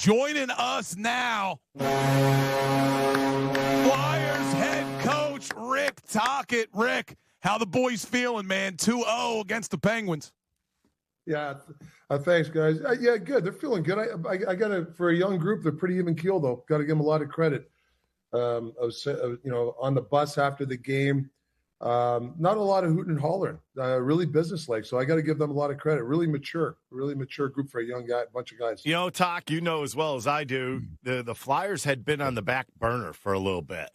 Joining us now, Flyers head coach Rick Tocchet. Rick, how the boys feeling, man? 2-0 against the Penguins. Yeah, thanks, guys. Yeah, good. They're feeling good. I got to, for a young group, they're pretty even keel, though. Got to give them a lot of credit. I was, on the bus after the game. Not a lot of hooting and hollering. Really businesslike. So I got to give them a lot of credit. Really mature group for a young guy, bunch of guys. You know, Toc, you know as well as I do, the Flyers had been on the back burner for a little bit.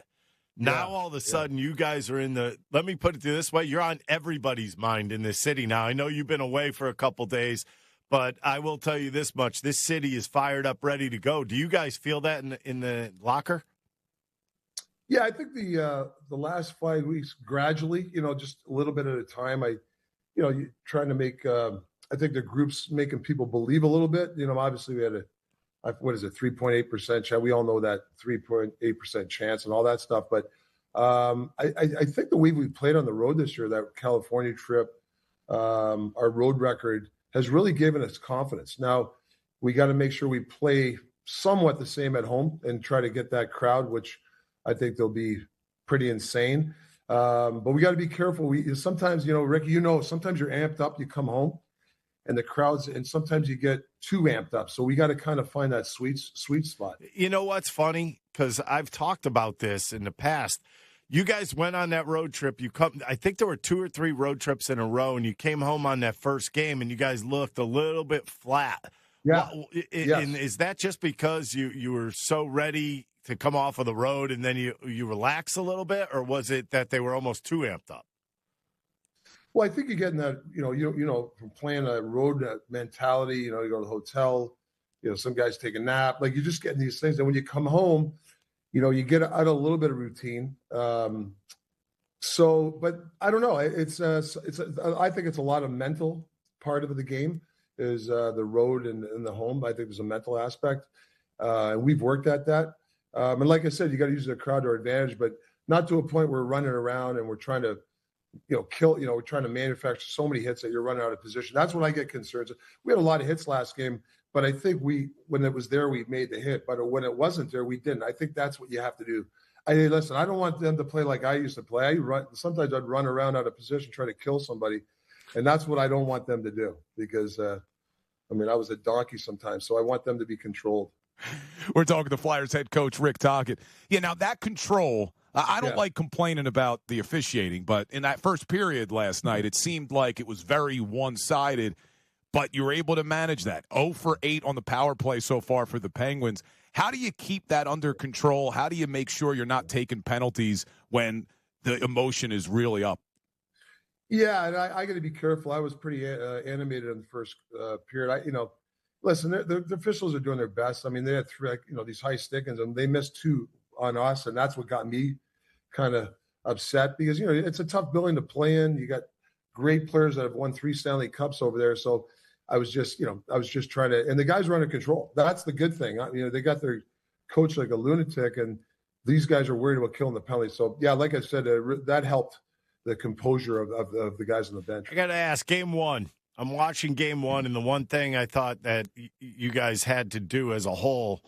Now, all of a sudden, you guys are in the – let me put it this way. You're on everybody's mind in this city now. I know you've been away for a couple days, but I will tell you this much. This city is fired up, ready to go. Do you guys feel that in the locker? Yeah, I think the last 5 weeks, gradually, just a little bit at a time. You're trying to make I think the group's making people believe a little bit. Obviously we had 3.8% chance. We all know that 3.8% chance and all that stuff. But I think the way we played on the road this year, that California trip, our road record has really given us confidence. Now we got to make sure we play somewhat the same at home and try to get that crowd, which I think they'll be pretty insane. But we got to be careful. Sometimes, Rick, sometimes you're amped up, you come home and the crowds, and sometimes you get too amped up. So we got to kind of find that sweet spot. You know what's funny? Because I've talked about this in the past. You guys went on that road trip. I think there were 2 or 3 road trips in a row, and you came home on that first game, and you guys looked a little bit flat. Yeah. And is that just because you were so ready to come off of the road and then you relax a little bit, or was it that they were almost too amped up? Well, I think you're getting that, from playing a road mentality, you go to the hotel, some guys take a nap, like you're just getting these things. And when you come home, you get out of a little bit of routine. But I don't know. I think it's a lot of mental part of the game is the road and the home. I think there's a mental aspect. And we've worked at that. And like I said, you got to use the crowd to our advantage, but not to a point where we're running around and we're trying to, we're trying to manufacture so many hits that you're running out of position. That's when I get concerned. We had a lot of hits last game, but I think when it was there, we made the hit. But when it wasn't there, we didn't. I think that's what you have to do. Listen, I don't want them to play like I used to play. Sometimes I'd run around out of position, try to kill somebody. And that's what I don't want them to do because, I was a donkey sometimes. So I want them to be controlled. We're talking to Flyers head coach Rick Tocchet. Yeah, now that control, I don't like complaining about the officiating, but in that first period last night, it seemed like it was very one-sided, but you were able to manage that. 0 for 8 on the power play so far for the Penguins. How do you keep that under control? How do you make sure you're not taking penalties when the emotion is really up? Yeah, and I got to be careful. I was pretty animated in the first period. Listen, the officials are doing their best. They had 3, these high stick-ins, and they missed 2 on us, and that's what got me kind of upset because, it's a tough building to play in. You got great players that have won 3 Stanley Cups over there. So I was just trying to – and the guys were under control. That's the good thing. They got their coach like a lunatic, and these guys are worried about killing the penalty. So, yeah, like I said, that helped the composure of the guys on the bench. I got to ask, game 1. I'm watching game 1, and the one thing I thought that you guys had to do as a whole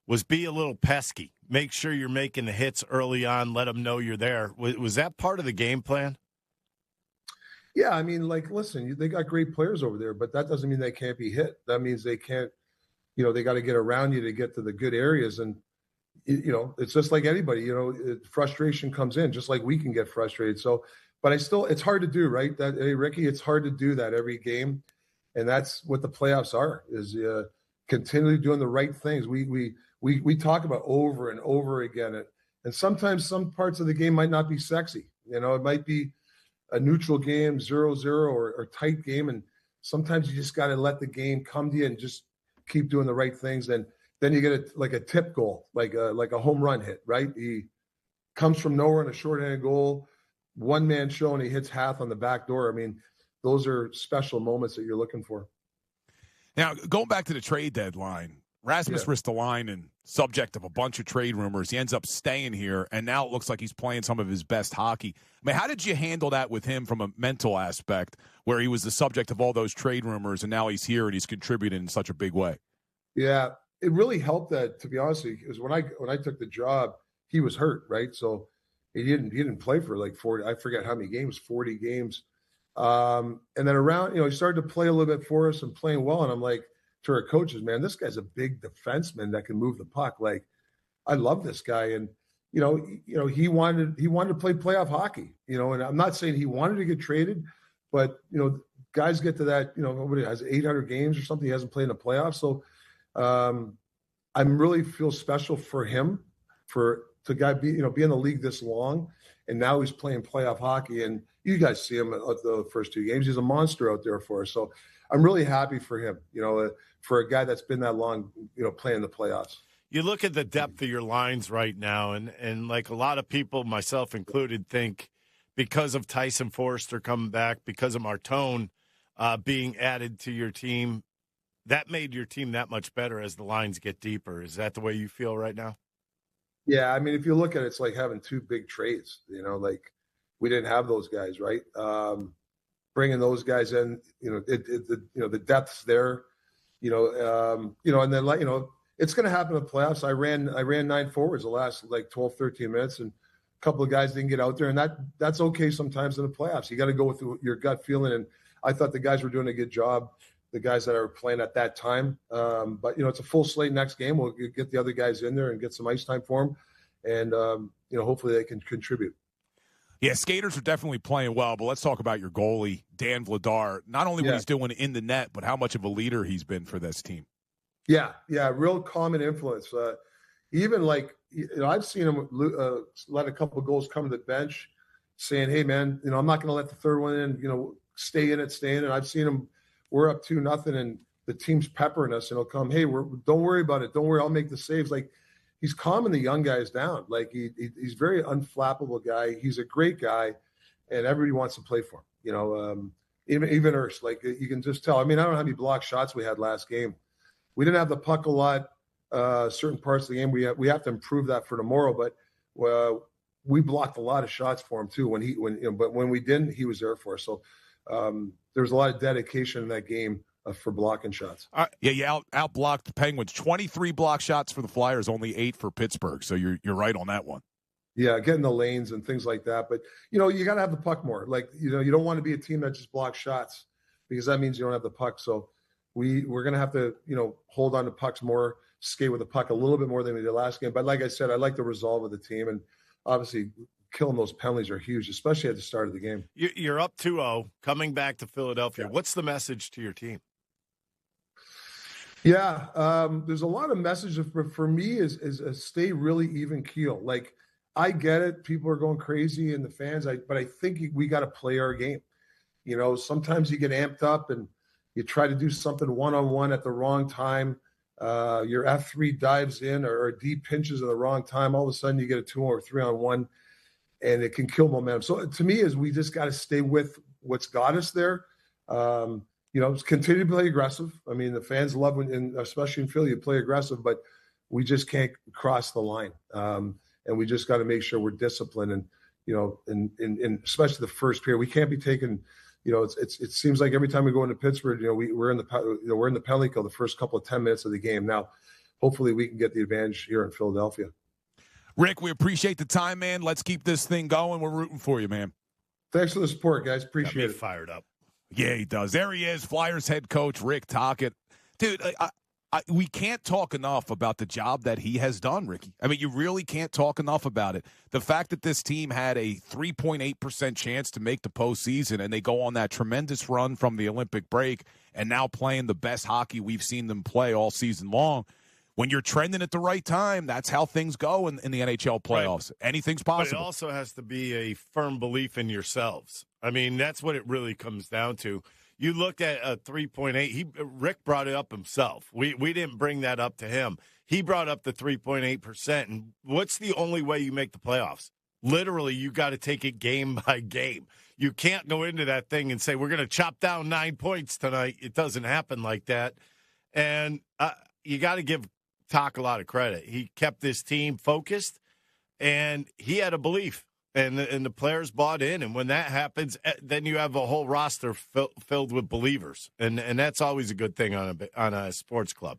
was be a little pesky. Make sure you're making the hits early on. Let them know you're there. Was that part of the game plan? Yeah, listen, they got great players over there, but that doesn't mean they can't be hit. That means they can't, they got to get around you to get to the good areas. And, it's just like anybody, frustration comes in, just like we can get frustrated. So, but it's hard to do, right? Hey, Ricky, it's hard to do that every game. And that's what the playoffs are, is continually doing the right things. We talk about over and over again. And sometimes some parts of the game might not be sexy. It might be a neutral game, 0-0 or tight game. And sometimes you just got to let the game come to you and just keep doing the right things. And then you get a tip goal, like a home run hit, right? He comes from nowhere in a shorthanded goal, one-man show, and he hits half on the back door. Those are special moments that you're looking for. Now, going back to the trade deadline, Rasmus Ristolainen, subject of a bunch of trade rumors, he ends up staying here, and now it looks like he's playing some of his best hockey. How did you handle that with him from a mental aspect, where he was the subject of all those trade rumors, and now he's here and he's contributing in such a big way? Yeah, it really helped that, to be honest with you, because when I took the job, he was hurt, right? So he didn't play for like 40, I forget how many games, 40 games. And then around, he started to play a little bit for us and playing well. And I'm like, to our coaches, man, this guy's a big defenseman that can move the puck. Like, I love this guy. And, he wanted to play playoff hockey, and I'm not saying he wanted to get traded, but, guys get to that, nobody has 800 games or something. He hasn't played in the playoffs. So I really feel special for him to be in the league this long. And now he's playing playoff hockey, and you guys see him at the first 2 games. He's a monster out there for us. So I'm really happy for him, for a guy that's been that long, playing the playoffs. You look at the depth of your lines right now, and like a lot of people, myself included, think because of Tyson Forster coming back, because of Martone being added to your team, that made your team that much better as the lines get deeper. Is that the way you feel right now? Yeah, I mean, if you look at it, it's like having 2 big trades. Like we didn't have those guys, right? Bringing those guys in, the depth's there, and then it's going to happen in the playoffs. I ran 9 forwards the last 12, 13 minutes, and a couple of guys didn't get out there, and that's okay sometimes in the playoffs. You got to go with your gut feeling, and I thought the guys were doing a good job, the guys that are playing at that time. But it's a full slate next game. We'll get the other guys in there and get some ice time for them, and hopefully they can contribute. Yeah, skaters are definitely playing well, but let's talk about your goalie, Dan Vladar. Not only what he's doing in the net, but how much of a leader he's been for this team. Yeah, real common influence. Even I've seen him let a couple of goals come to the bench, saying, "Hey, man, I'm not going to let the third one in. Stay in it." And I've seen him. We're up 2-0, and the team's peppering us, and he'll come. Hey, don't worry about it. Don't worry, I'll make the saves. Like, he's calming the young guys down. Like he's very unflappable guy. He's a great guy, and everybody wants to play for him. Even Urs, like you can just tell. I mean, I don't know how many block shots we had last game. We didn't have the puck a lot. Certain parts of the game, we have to improve that for tomorrow. But we blocked a lot of shots for him too. But when we didn't, he was there for us. So there was a lot of dedication in that game for blocking shots. You out blocked the Penguins. 23 block shots for the Flyers, only 8 for Pittsburgh. So you're right on that one. Yeah, getting the lanes and things like that. But you got to have the puck more. Like you don't want to be a team that just blocks shots, because that means you don't have the puck. So we're going to have to, hold on to pucks more, skate with the puck a little bit more than we did last game. But like I said, I like the resolve of the team. And obviously killing those penalties are huge, especially at the start of the game. You're up 2-0, coming back to Philadelphia. Yeah. What's the message to your team? Yeah, there's a lot of messages for me is stay really even keel. Like, I get it. People are going crazy and the fans, but I think we got to play our game. Sometimes you get amped up and you try to do something one-on-one at the wrong time. Your F3 dives in or D pinches at the wrong time. All of a sudden you get a 2 or 3-on-1, and it can kill momentum. So to me, we just got to stay with what's got us there. Continue to play aggressive. I mean, the fans love especially in Philly, you play aggressive, but we just can't cross the line. And we just got to make sure we're disciplined. And, and especially the first period, we can't be taking, it seems like every time we go into Pittsburgh, we're in the penalty kill the first couple of 10 minutes of the game. Now, hopefully we can get the advantage here in Philadelphia. Rick, we appreciate the time, man. Let's keep this thing going. We're rooting for you, man. Thanks for the support, guys. Appreciate it. Fired up. Yeah, he does. There he is, Flyers head coach Rick Tocchet. Dude, we can't talk enough about the job that he has done, Ricky. I mean, you really can't talk enough about it. The fact that this team had a 3.8% chance to make the postseason, and they go on that tremendous run from the Olympic break and now playing the best hockey we've seen them play all season long. When you're trending at the right time, that's how things go in the NHL playoffs. Right. Anything's possible. But it also has to be a firm belief in yourselves. I mean, that's what it really comes down to. You look at a 3.8. Rick brought it up himself. We didn't bring that up to him. He brought up the 3.8%. And what's the only way you make the playoffs? Literally, you got to take it game by game. You can't go into that thing and say, we're going to chop down 9 points tonight. It doesn't happen like that. And you got to give Toc a lot of credit. He kept this team focused, and he had a belief. And the players bought in, and when that happens, then you have a whole roster filled with believers, and that's always a good thing on a sports club.